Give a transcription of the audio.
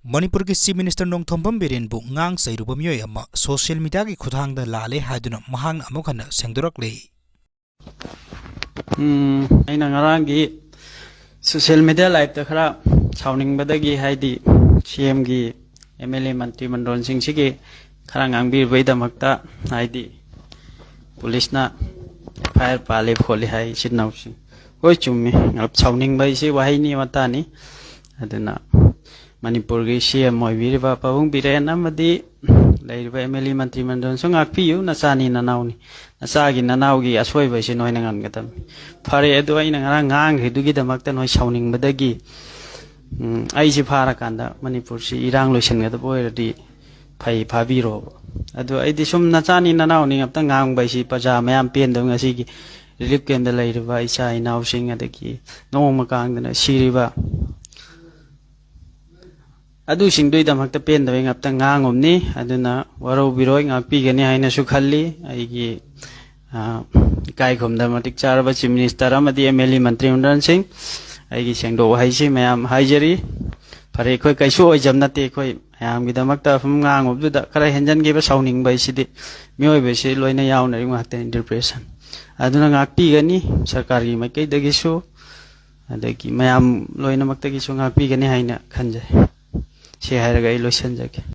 Manipur ki Chief Minister Nongthombam Birenbu ngang sairuba miyoi ama social media ki khudhangda lale haiduna mahangna amukhana sengdorakle. Aina ngarangi social media live ta khara chawning badagi haidi CM gi MLA mantri mandron sing sigi khara ngangbir bai damakta haidi police na FIR pale kholi hai sinau sing hoi chummi ngap chawning bai si wahai ni matani aduna Manipur gi CM moi biriba pabung biren amadi leiba MLA mantri mandron so ngakpiu nasani nanawni nasagi nanawgi asoi bai si noi nangan gatam phare edu aina ngarang ngang hidugi damakta noi chawning badagi ai si phara kanda Manipur si irang loisan ga boiradi phai phabiro adu ai di sum nachani nanawni ngapta ngang bai si paja mayam pen dong ngasi gi relief camp da leiba isa inaw sing adagi nongma kang dana siriba adu singdoi damakta pen dawe ngapta ngangomni aduna waro biroi ngakpi gani haina su khalli aigi kai khomda matik charba chief minister amadi MLA mantri mandran sing aigi sengdo haisi mayam haijari phare khoi kaisu oi jamna te khoi mayam gi damakta phum ngangob du da khara henjan ge ba sauning bai sidi mioi be se loina yauna ri ngakta interpretation aduna ngakpi gani sarkar gi makai dagi su adagi mayam loina makta gi su ngakpi gani haina khanjai se hairaga loisan jake